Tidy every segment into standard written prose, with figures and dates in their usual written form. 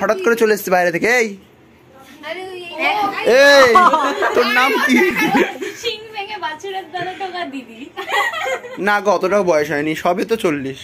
হঠাৎ করে চলে এসেছি বাইরে থেকে। এই এই তোর নাম কি? না গো, অতটাও বয়স হয়নি, সবে তো 40।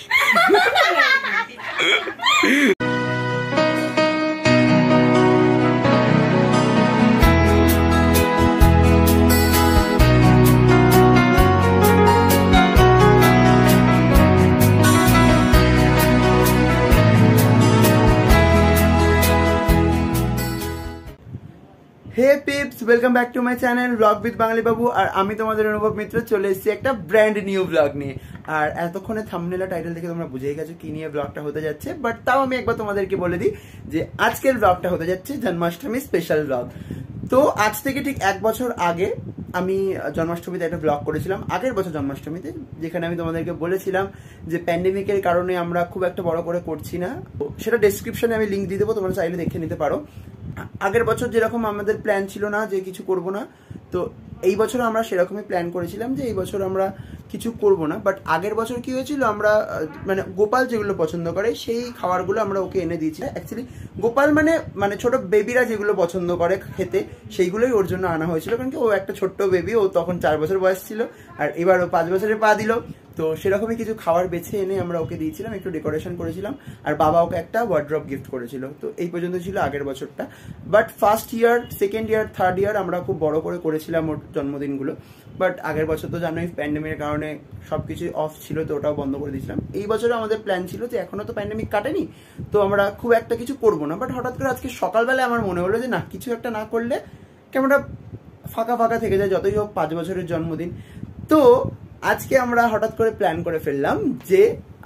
Hey peeps, welcome back to my channel vlog with Bangali Babu. আর আমি তোমাদের অনুভব মিত্র চলে এসেছি একটা ব্র্যান্ড নিউ ব্লগ নিয়ে। আর এতক্ষণে থাম্বনেল আর টাইটেল দেখে তোমরা বুঝেই গেছো কি নিয়ে ব্লগটা হতে যাচ্ছে, বাট তাও আমি একবার তোমাদেরকে বলে দিই যে আজকের ব্লগটা হতে যাচ্ছে জন্মাষ্টমী স্পেশাল ব্লগ। তো আজ থেকে ঠিক 1 বছর আগে আমি জন্মাষ্টমীতে একটা ব্লগ করেছিলাম, আগের বছর জন্মাষ্টমীতে, যেখানে আমি তোমাদেরকে বলেছিলাম যে প্যান্ডেমিকের কারণে আমরা খুব একটা বড় করে করছি না। সেটা ডেসক্রিপশনে আমি লিঙ্ক দিয়ে দেবো, তোমরা চাইলে দেখে নিতে পারো। আগের বছর যেরকম আমাদের প্ল্যান ছিল না যে কিছু করব না, তো এই বছর আমরা সেরকমই প্ল্যান করেছিলাম যে এই বছর আমরা কিছু করব না। বাট আগের বছর কি হয়েছিল, আমরা মানে গোপাল যেগুলো পছন্দ করে সেই খাবারগুলো আমরা ওকে এনে দিয়েছি। অ্যাকচুয়ালি গোপাল মানে ছোট বেবিরা যেগুলো পছন্দ করে খেতে, সেইগুলোই ওর জন্য আনা হয়েছিল, কারণ কি ও একটা ছোট্ট বেবি, ও তখন 4 বছর বয়স ছিল, আর এবার ও 5 বছরে পা দিল। তো সেরকমই কিছু খাবার বেছে এনে আমরা ওকে দিয়েছিলাম, একটু ডেকোরেশন করেছিলাম, আর বাবা ওকে একটা ওয়ার্ড্রপ গিফট করেছিল। তো এই পর্যন্ত ছিল আগের বছরটা। But first year, second year, third year আমরা খুব বড় করে করেছিলাম ওর জন্মদিনগুলো। বাট আগের বছর তো জানোই প্যান্ডেমিকের কারণে সবকিছু অফ ছিল, তো ওটাও বন্ধ করে দিয়েছিলাম। এই বছরে আমাদের প্ল্যান ছিল যে এখনো তো প্যান্ডেমিক কাটেনি, তো আমরা খুব একটা কিছু করবো না। বাট হঠাৎ করে আজকে সকালবেলায় আমার মনে হলো যে না, কিছু একটা না করলে কেমনটা ফাঁকা ফাঁকা থেকে যায়, যতই হোক 5 বছরের জন্মদিন। তো আজকে আমরা হঠাৎ করে প্ল্যান করে ফেললাম যে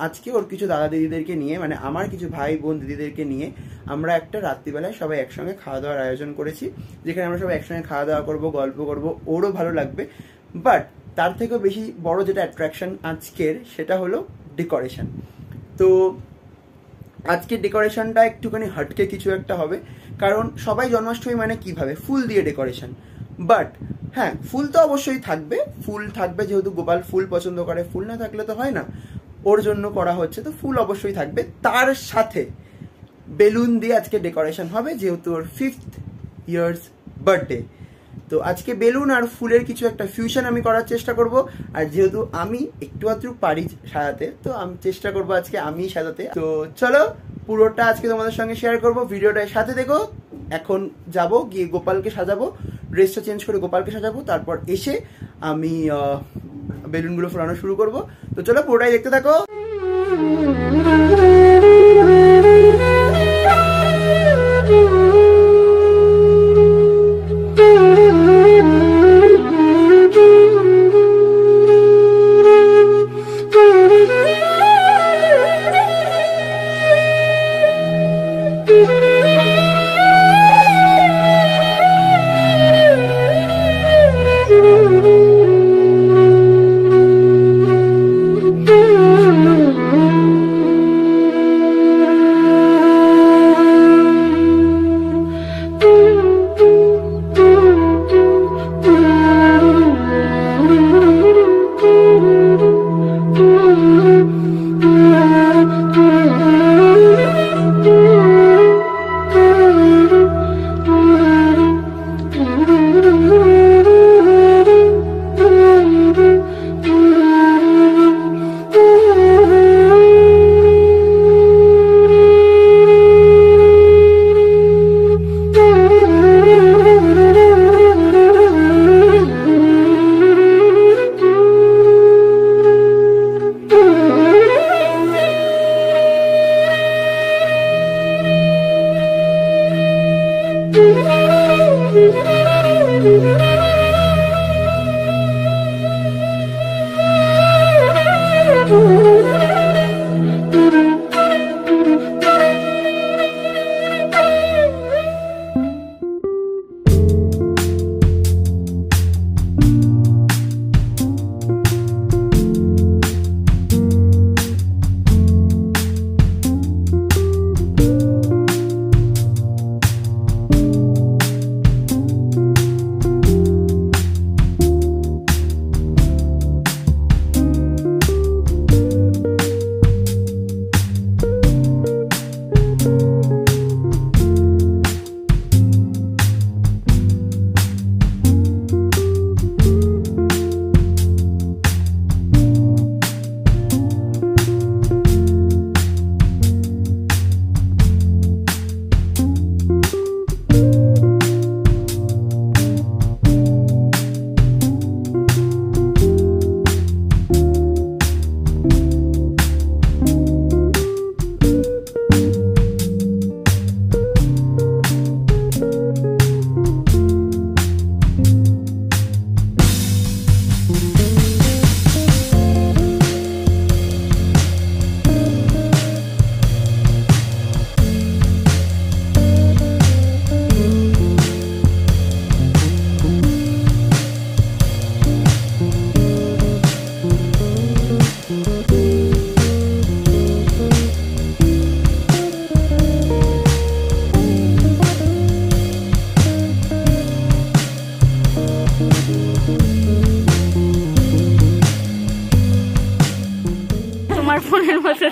আজকে ওর কিছু দাদা দিদিদেরকে নিয়ে, মানে আমার কিছু ভাই বোন দিদিদেরকে নিয়ে আমরা একটা রাত্রিবেলায় সবাই একসঙ্গে খাওয়া দাওয়ার আয়োজন করেছি, যেখানে আমরা সবাই একসঙ্গে খাওয়া দাওয়া করবো, গল্প করবো, ওরও ভালো লাগবে। বাট তার থেকেও বেশি বড় যেটা অ্যাট্রাকশন আজকের, সেটা হলো ডেকোরেশন। তো আজকের ডেকোরেশনটা একটুখানি হটকে কিছু একটা হবে, কারণ সবাই জন্মাষ্টমী মানে কিভাবে ফুল দিয়ে ডেকোরেশন। বাট হ্যাঁ, ফুল তো অবশ্যই থাকবে, ফুল থাকবে, যেহেতু গোপাল ফুল পছন্দ করে, ফুল না থাকলে তো হয় না, ওর জন্য করা হচ্ছে, তো ফুল অবশ্যই থাকবে। তার সাথে বেলুন দিয়ে আজকে ডেকোরেশন হবে, যেহেতু ওর 5th ইয়ার্স বার্থডে। তো আজকে বেলুন আর ফুলের কিছু একটা ফিউশন আমি করার চেষ্টা করব। আর যেহেতু আমি একটু আধটু পারি সাজাতে, তো আমি চেষ্টা করবো আজকে আমি সাজাতে। তো চলো পুরোটা আজকে তোমাদের সঙ্গে শেয়ার করব, ভিডিওটার সাথে দেখো। এখন যাব গিয়ে গোপালকে সাজাবো, ড্রেসটা চেঞ্জ করে গোপালকে সাজাবো, তারপর এসে আমি বেলুনগুলো ফোলানো শুরু করব। তো চলো পুরোটাই দেখতে থাকো।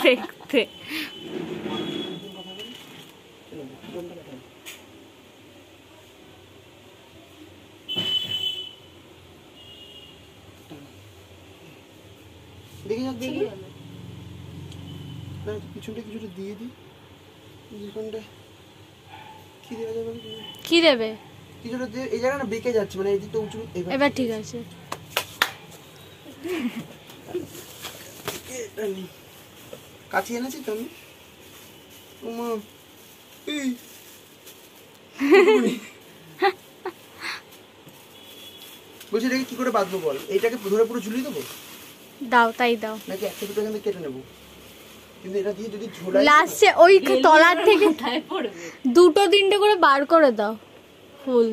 দেখতে। দেখে যাচ্ছে না, পিছনটা কিছুটা দিয়ে দিই। কি দেওয়া যাবে? কি দেবে? কিছুটা দিয়ে এই জায়গা না বেঁকে যাচ্ছে, মানে এই দিকটা উঁচু। এবার ঠিক আছে। কাছে এনেছি তো আমি। বলছি এটাকে কি করে বাঁধবো বল? এইটাকে ধরে পুরো ঝুলিয়ে দেবো? দাও, তাই দাও। নাকি একটা দুটো এখান থেকে কেটে নেবো? কিন্তু এটা দিয়ে যদি ঝোলাই লাস্টে ওই তলার থেকে দুটো তিনটে করে বার করে দাও ফুল।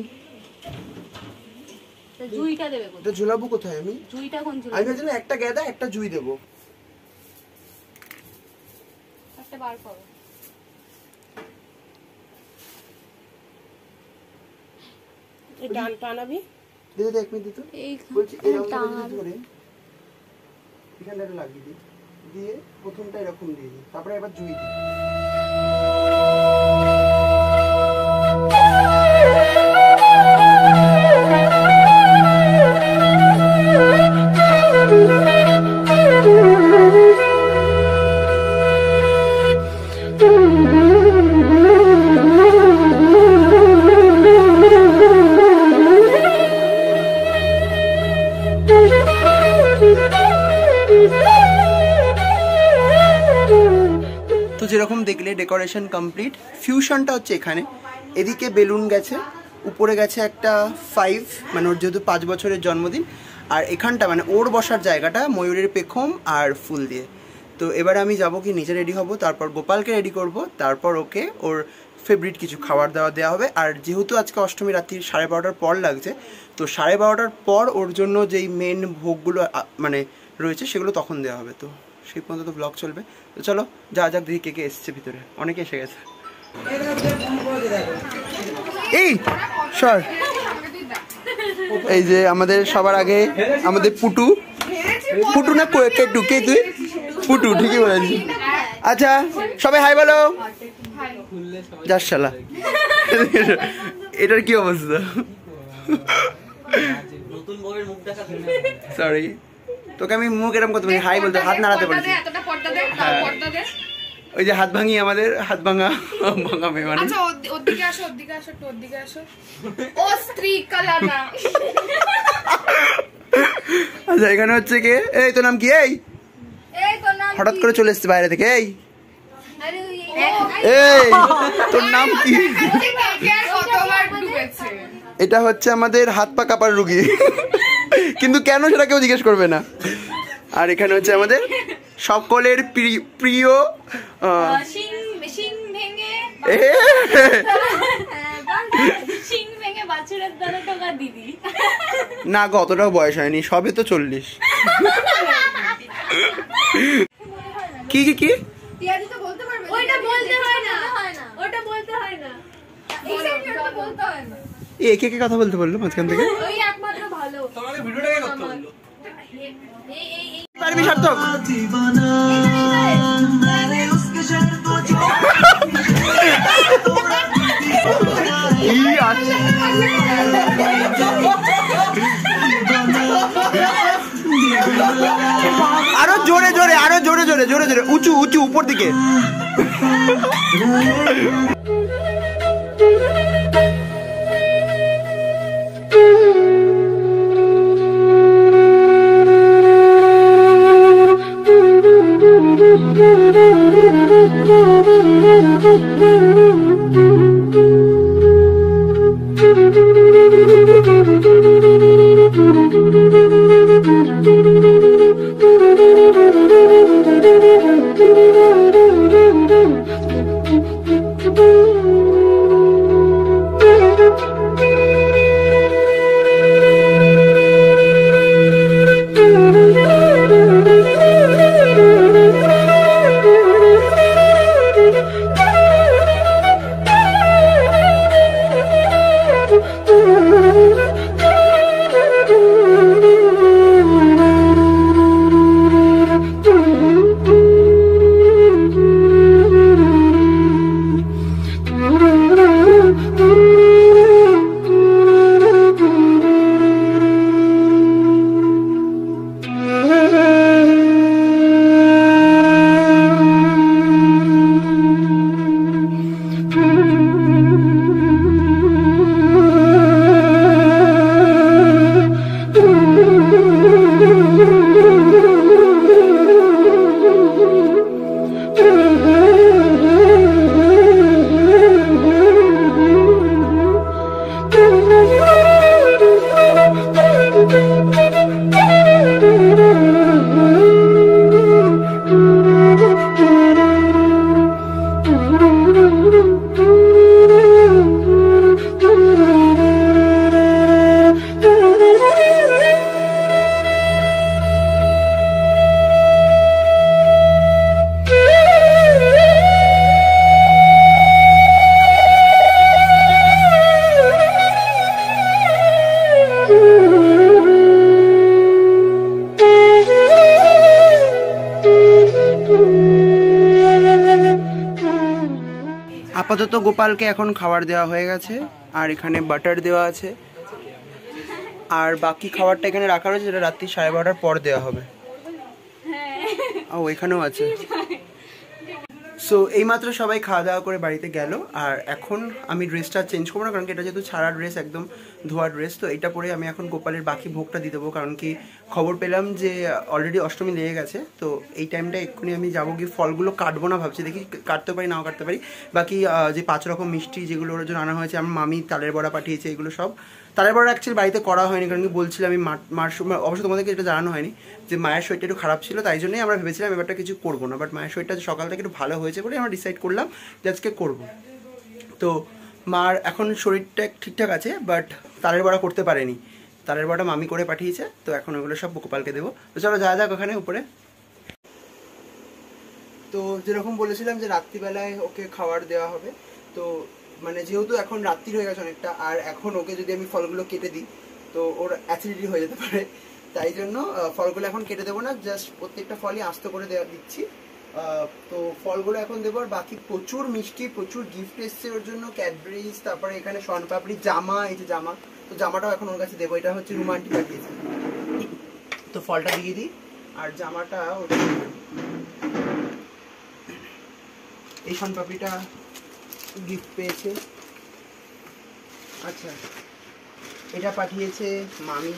জুইটা দেবে কোথায়? এটা ঝোলাবো কোথায় আমি? জুইটা কোন ঝুলাবো? আমি ভাবছিলাম একটা গেঁদা একটা জুই দেবো। একটা বার করো। এই টানাবি? দিদি এক মিনিট দিত। বলছি এরকম ধরে এখানটা লাগিয়ে দিই, দিয়ে প্রথমটা এরকম দিয়ে দিই, তারপরে এবার জুই দিই। তো যেরকম দেখলে ডেকোরেশন কমপ্লিট। ফিউশনটা হচ্ছে এখানে, এদিকে বেলুন গেছে, উপরে গেছে একটা 5, মানে ওর যেহেতু 5 বছরের জন্মদিন, আর এখানটা মানে ওর বসার জায়গাটা ময়ূরের পেখম আর ফুল দিয়ে। তো এবার আমি যাবো কি নিচে রেডি হব, তারপর গোপালকে রেডি করব, তারপর ওকে ওর ফেভারিট কিছু খাবার দাওয়া দেওয়া হবে। আর যেহেতু আজকে অষ্টমী রাত্রি 12:30টার পর লাগছে, তো 12:30টার পর ওর জন্য যেই মেন ভোগগুলো মানে রয়েছে সেগুলো তখন দেওয়া হবে। তো সেই পর্যন্ত তো ব্লগ চলবে। তো চলো যা যাক, দেখি কে কে এসছে ভিতরে। অনেকে এসে গেছে। এই সর, এই যে আমাদের সবার আগে আমাদের পুটু। পুটু না কেটু? কে তুই? পুটু, ঠিকই বলেছি। আচ্ছা সবাই হাই বলো। যাস শালা, এটার কি অবস্থা? সরি, তোকে আমি মুখ এরকম করতে পারি, হাই বলতে হাত নাড়াতে বলছি। ওই যে হাত ভাঙি, আমাদের হাত ভাঙা ভাঙাবে মানে। আচ্ছা ওদিকে আসো, ওদিকে আসো, একটু ওদিকে আসো। ও স্ত্রী কালানা। আচ্ছা এখানে হচ্ছে কে? এই তোর নাম কি? এই হঠাৎ করে চলে এসছে বাইরে থেকে। এই এই তোর নাম কি? এটা হচ্ছে আমাদের হাত পা কাঁপার রুগী, কিন্তু কেন সেটা কেউ জিজ্ঞেস করবে না। আর এখানে হচ্ছে আমাদের সকলের প্রিয় না গো, অতটাও বয়স হয়নি, সবে তো 40। কি কি কি? একে কে কথা বলতে বললো মাঝখান থেকে? পারবি সার্থক? আরো জোরে জোরে, আরো জোরে জোরে, জোরে জোরে, উঁচু উঁচু, উপর দিকে। গোপালকে এখন খাবার দেওয়া হয়ে গেছে, আর এখানে বাটার দেওয়া আছে, আর বাকি খাবারটা এখানে রাখা রয়েছে, যেটা রাত্রি 12:30 পর দেওয়া হবে। ও এখানেও আছে। সো এইমাত্র সবাই খাওয়া দাওয়া করে বাড়িতে গেল, আর এখন আমি ড্রেসটা চেঞ্জ করবো না, কারণ কি এটা যেহেতু ছাড়া ড্রেস, একদম ধোয়া ড্রেস, তো এটা পরে আমি এখন গোপালের বাকি ভোগটা দিয়ে দেবো। কারণ কি খবর পেলাম যে অলরেডি অষ্টমী লেগে গেছে, তো এই টাইমটা এক্ষুনি আমি যাবো, গিয়ে ফলগুলো কাটবো না ভাবছি, দেখি কাটতে পারি নাও কাটতে পারি। বাকি যে 5 রকম মিষ্টি যেগুলো ওর জন্য আনা হয়েছে, আমার মামি তালের বড়া পাঠিয়েছে, এগুলো সব তালের বড়া অ্যাকচুয়ালি বাড়িতে করা হয়নি, কারণ কি বলছিলাম আমি মার অবশ্য তোমাদেরকে এটা জানানো হয়নি যে মায়ের শরীরটা একটু খারাপ ছিল, তাই জন্যই আমরা ভেবেছিলাম এবারটা কিছু করবো না, বাট মায়ের শরীরটা সকাল থেকে একটু ভালো হয়েছে বলে আমরা ডিসাইড করলাম যে আজকে করবো। তো মার এখন শরীরটা ঠিকঠাক আছে, বাট তালের বড়া করতে পারেনি, তালের বড়া মামি করে পাঠিয়েছে, তো এখন ওগুলো সব গোপালকে দেবো। তো চলো যাওয়া যাক ওখানে উপরে। তো যেরকম বলেছিলাম যে রাত্রিবেলায় ওকে খাবার দেওয়া হবে, তো মানে যেহেতু এখন রাত্রি হয়ে গেছে অনেকটা, আর এখন ওকে যদি আমি ফলগুলো কেটে দিই তো ওর অ্যাসিডিটি হয়ে যেতে পারে, তাই জন্য ফলগুলো এখন কেটে দেবো না, জাস্ট প্রত্যেকটা ফলই আস্তে করে দিচ্ছি। তো ফলগুলো এখন দেবো, আর বাকি প্রচুর মিষ্টি, প্রচুর গিফট এসছে ওর জন্য, ক্যাডবেরিজ, তারপরে এখানে শনপাপড়ি, জামা, এই যে জামা, তো জামাটাও এখন ওর কাছে দেবো, এটা হচ্ছে রোমান্টিক পাঠিয়েছে। তো ফলটা দিয়ে দিই, আর জামাটা এই শনপাপড়িটা গিফট পেয়েছে। আচ্ছা, এটা পাঠিয়েছে মামি,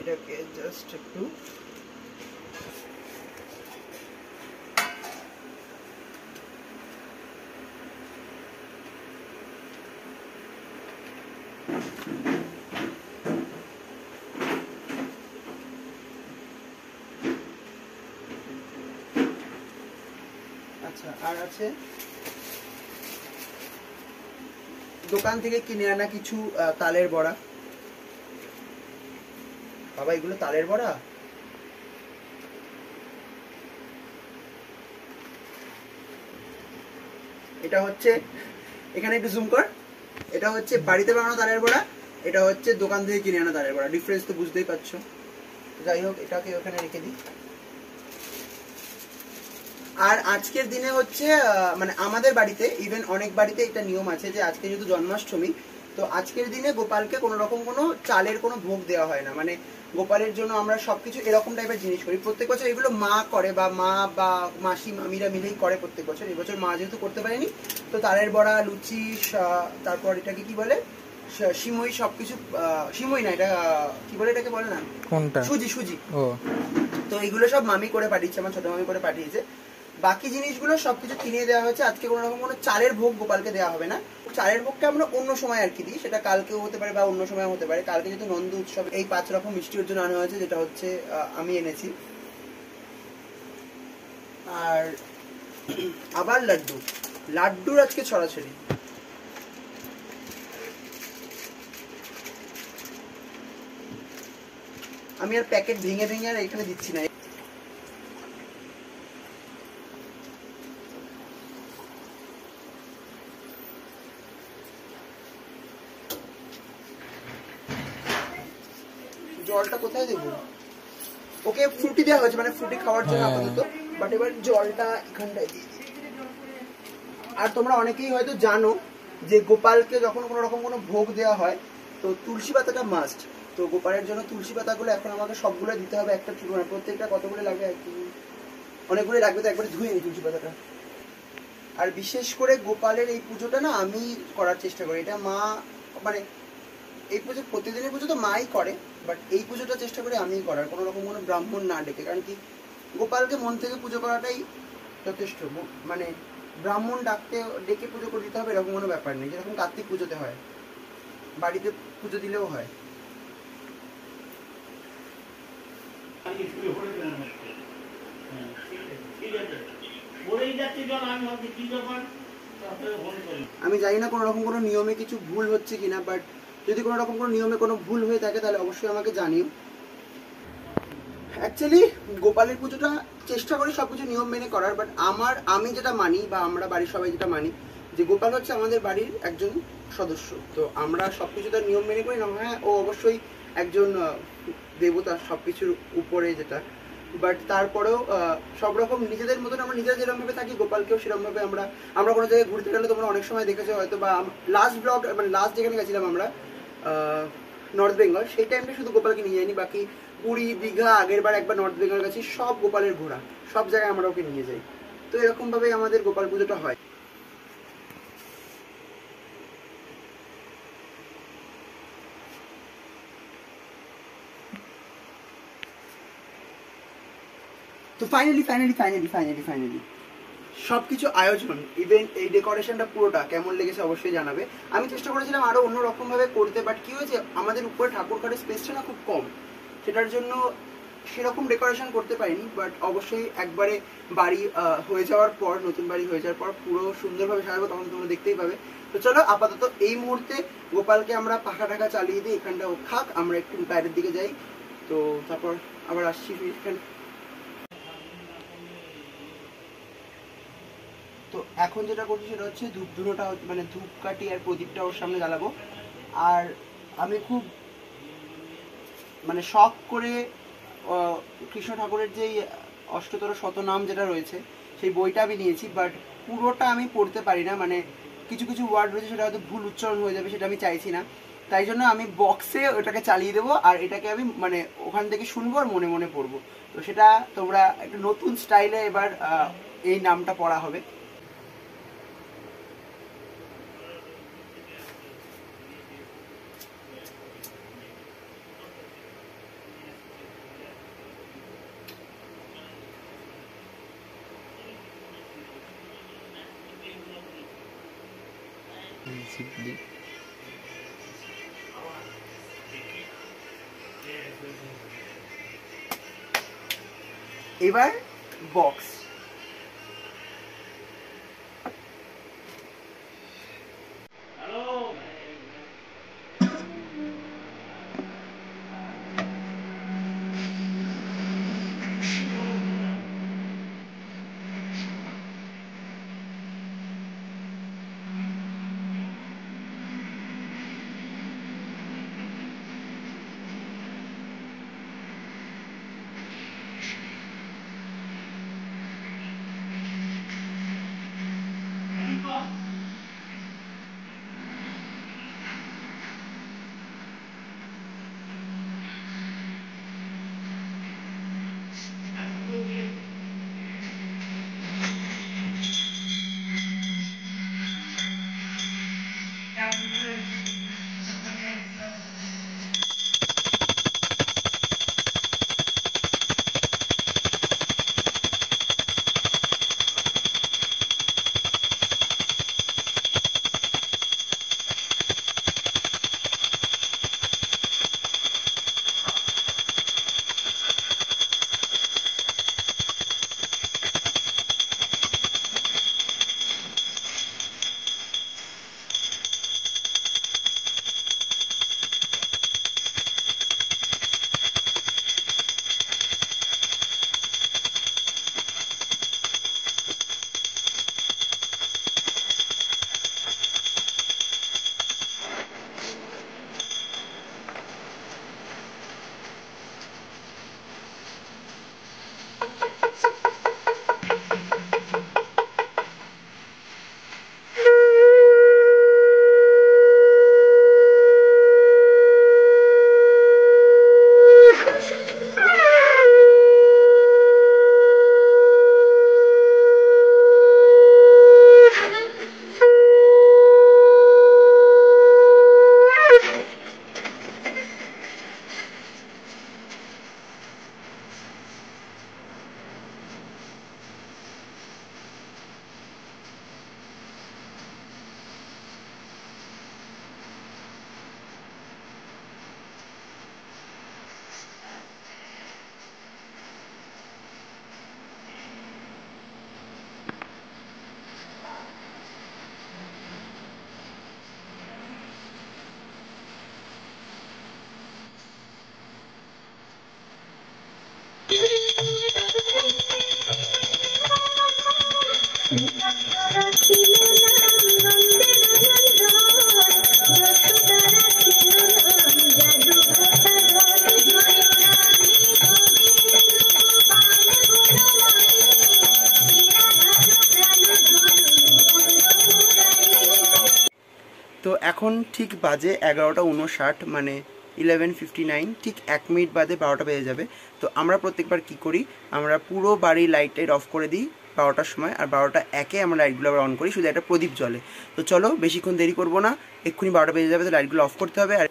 এটাকে জাস্ট একটু আচ্ছা, আর আছে দোকান থেকে কিনে আনা কিছু তালের বড়া। বাবা এগুলো তালের বড়া? এটা হচ্ছে, এখানে একটু জুম কর, এটা হচ্ছে বাড়িতে বানানো তালের বড়া, এটা হচ্ছে দোকান থেকে কিনে আনা তালের বড়া, ডিফারেন্স তো বুঝতেই পারছো। যাই হোক, এটাকে ওখানে রেখে দিই। আর আজকের দিনে হচ্ছে মানে আমাদের বাড়িতে, ইভেন অনেক বাড়িতে এটা নিয়ম আছে যে আজকে যেহেতু জন্মাষ্টমী, তো আজকের দিনে গোপালকে কোনো রকম কোনো চালের কোনো ভোগ দেওয়া হয় না, মানে গোপালের জন্য আমরা সবকিছু এরকম টাইপের জিনিস করি প্রত্যেক বছর। এগুলো মা করে, বা মা বা মাসি মামিরা মিলেই করে প্রত্যেক বছর। এবছর মা যেহেতু করতে পারেনি, তো তালের বড়া, লুচি, তারপর এটাকে কি বলে, সিমই, সবকিছু, সিমই না, এটা কি বলে, এটাকে বলে না, কোনটা, সুজি, সুজি। তো এইগুলো সব মামি করে পাঠিয়েছে, আমার ছোট মামি করে পাঠিয়েছে। বাকি জিনিসগুলো সবকিছু কিনে দেওয়া হয়েছে। আজকে কোনো রকম কোনো চালের ভোগ গোপালকে দেওয়া হবে না, চালের ভোগটা আমরা অন্য সময় আর কি দিই, সেটা কালকেও হতে পারে বা অন্য সময় হতে পারে। কালকে যেহেতু নন্দ উৎসব, এই 5 রকম মিষ্টির জন্য আনা হয়েছে, যেটা হচ্ছে আমি এনেছি। আর আবার লাড্ডু, লাড্ডুর আজকে ছড়াছড়ি। আমি আর প্যাকেট ভেঙে ভেঙে আর এখানে দিচ্ছি না। জলটা কোথায় দেবো? ওকে ফ্রুটি দেওয়া হয়েছে, মানে ফ্রুটি খাওয়ার জন্য আপাতত, বাট এবার জলটা এখানটায় দিয়ে দিই। আর তোমরা অনেকেই হয়তো জানো যে গোপালকে যখন কোনো রকম কোনো ভোগ দেওয়া হয়, তো তুলসী পাতাটা মাস্ট। তো গোপালের জন্য তুলসী পাতাগুলো এখন আমাকে সবগুলো দিতে হবে, একটা মানে প্রত্যেকটা কতগুলো লাগবে, অনেকগুলো লাগবে, তো একবারে ধুয়ে নিই তুলসী পাতাটা। আর বিশেষ করে গোপালের এই পুজোটা না আমি করার চেষ্টা করি, এটা মা, মানে এই পুজো প্রতিদিনের পুজো তো মাই করে, বাট এই পুজোটা চেষ্টা করি আমিই করার, কোনো রকম কোনো ব্রাহ্মণ না ডেকে। কারণ কি গোপালকে মন থেকে পুজো করাটাই যথেষ্ট, মানে ব্রাহ্মণ ডেকে পুজো করে দিতে হবে এরকম কোনো ব্যাপার নেই। যেরকম কার্তিক পুজোতে হয়, বাড়িতে পুজো দিলেও হয়। আমি জানি না কোনো রকম কোনো নিয়মে কিছু ভুল হচ্ছে কিনা, বাট যদি কোনো রকম কোনো নিয়মে কোনো ভুল হয়ে থাকে তাহলে অবশ্যই আমাকে জানিও। অ্যাকচুয়ালি গোপালের পুজোটা চেষ্টা করি সবকিছু নিয়ম মেনে করার, বাট আমি যেটা মানি, বা আমরা বাড়ির সবাই যেটা মানি, যে গোপাল হচ্ছে আমাদের বাড়ির একজন সদস্য, তো আমরা সবকিছু তার নিয়ম মেনে করি না। হ্যাঁ, ও অবশ্যই একজন দেবতা সবকিছুর উপরে যেটা, বাট তারপরেও সব রকম নিজেদের মতন আমরা নিজেরা যেরকম ভাবে থাকি, গোপালকেও সেরকম ভাবে আমরা কোনো জায়গায় ঘুরতে গেলে তোমরা অনেক সময় দেখেছো হয়তো, বা লাস্ট ব্লগ মানে লাস্ট যেখানে গেছিলাম আমরা নর্থ বেঙ্গল, সেই টাইমটা শুধু গোপালকে নিয়ে যাইনি, বাকি পুরী, দীঘা, আগের বার একবার নর্থ বেঙ্গল গেছি, সব গোপালের ঘোরা, সব জায়গায় আমরা ওকে নিয়ে যাই। তো এরকম ভাবেই আমাদের গোপাল পুজোটা হয়। তো ফাইনালি সবকিছু আয়োজন, ইভেন্ট, এই ডেকোরেশনটা পুরোটা কেমন লেগেছে অবশ্যই জানাবে। আমি চেষ্টা করেছিলাম আরো অন্যরকম ভাবে করতে, বাট কি হয়েছে আমাদের উপরে ঠাকুর ঘরের স্পেসটা না খুব কম, সেটার জন্য সেরকম ডেকোরেশন করতে পারিনি। বাট অবশ্যই একবারে বাড়ি হয়ে যাওয়ার পর, নতুন বাড়ি হয়ে যাওয়ার পর পুরো সুন্দরভাবে সাজাবো, তখন তোমরা দেখতেই পাবে। তো চলো আপাতত এই মুহূর্তে গোপালকে আমরা পাখা টাকা চালিয়ে দিই, এখানটা ও খাক, আমরা একটু বাইরের দিকে যাই, তো তারপর আবার আসছি এখানে। তো এখন যেটা করছি সেটা হচ্ছে ধূপ ধুনোটা, মানে ধূপকাঠি আর প্রদীপটা ওর সামনে জ্বালাবো। আর আমি খুব মানে শখ করে কৃষ্ণ ঠাকুরের যেই অষ্টতর শতনাম যেটা রয়েছে সেই বইটা আমি নিয়েছি, বাট পুরোটা আমি পড়তে পারি না, মানে কিছু কিছু ওয়ার্ড রয়েছে সেটা হয়তো ভুল উচ্চারণ হয়ে যাবে, সেটা আমি চাইছি না। তাই জন্য আমি বক্সে ওটাকে চালিয়ে দেবো, আর এটাকে আমি মানে ওখান থেকে শুনবো আর মনে মনে পড়বো। তো সেটা তোমরা একটা নতুন স্টাইলে এবার এই নামটা পড়া হবে। এবার বক্স, তো এখন ঠিক বাজে 11:59, মানে 11:59, ঠিক 1 মিনিট বাদে 12টা বেজে যাবে। তো আমরা প্রত্যেকবার কি করি, আমরা পুরো বাড়ির লাইট অফ করে দিই 12টার সময়, আর 12টা 1-এ আমরা লাইটগুলো আবার অন করি, শুধু একটা প্রদীপ জ্বলে। তো চলো বেশিক্ষণ দেরি করবো না, এক্ষুনি 12টা বেজে যাবে, তো লাইটগুলো অফ করতে হবে। আর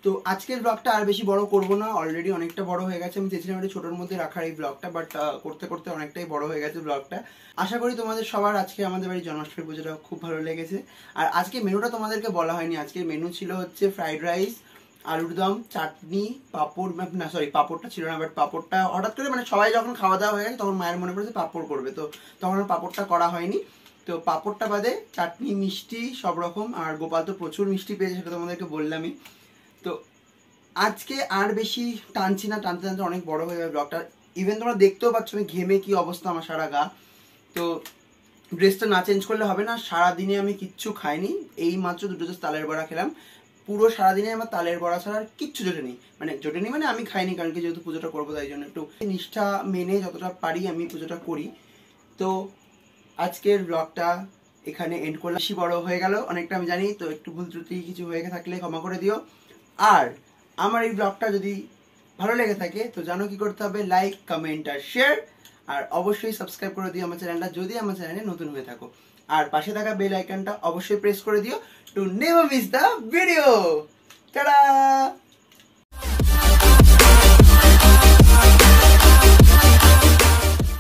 তো আজকের ব্লগটা আর বেশি বড় করব না, অলরেডি অনেকটা বড় হয়ে গেছে। আমি চেয়েছিলাম একটু ছোটোর মধ্যে রাখার এই ব্লগটা, বাট করতে করতে অনেকটাই বড় হয়ে গেছে ব্লগটা। আশা করি তোমাদের সবার আজকে আমাদের বাড়ির জন্মাষ্টমী পুজোটা খুব ভালো লেগেছে। আর আজকে মেনুটা তোমাদেরকে বলা হয়নি, আজকের মেনু ছিল হচ্ছে ফ্রাইড রাইস, আলুর দম, চাটনি, পাঁপড়, না সরি পাঁপড়টা ছিল না, বাট পাঁপড়টা হঠাৎ করে মানে সবাই যখন খাওয়া দাওয়া হয়ে গেছে তখন মায়ের মনে পড়েছে পাঁপড় করবে, তো তখন আর পাঁপড়টা করা হয়নি। তো পাঁপড়টা বাদে চাটনি, মিষ্টি সব রকম, আর গোপাল তো প্রচুর মিষ্টি পেয়েছে, সেটা তোমাদেরকে বললামই। তো আজকে আর বেশি টানছি না, টানতে টানতে অনেক বড় হয়ে যাবে ব্লগটা। ইভেন তোমরা দেখতেও পাচ্ছ আমি ঘেমে কি অবস্থা আমার সারা গা। তো ড্রেসটা না চেঞ্জ করলে হবে না। সারাদিনে আমি কিচ্ছু খাইনি, এই মাত্র 2 ডোজ তালের বড়া খেলাম। পুরো সারাদিনে আমার তালের বড়া ছাড়া আর কিচ্ছু জোটেনি, মানে আমি খাইনি, কারণ কি যেহেতু পুজোটা করবো তাই জন্য একটু নিষ্ঠা মেনে যতটা পারি আমি পুজোটা করি। তো আজকের ব্লগটা এখানে এন্ড করলাম, বেশি বড় হয়ে গেল অনেকটা আমি জানি, তো একটু ভুল ত্রুটি কিছু হয়ে থাকলে ক্ষমা করে দিও। আর আমার এই ব্লগটা যদি ভালো লেগে থাকে তো জানো কি করতে হবে, লাইক, কমেন্ট আর শেয়ার, আর অবশ্যই সাবস্ক্রাইব করে দিও আমার চ্যানেলটা যদি আমার চ্যানেলে নতুন হয়ে থাকো। আর পাশে থাকা বেল আইকনটা অবশ্যই প্রেস করে দিও to never miss the video.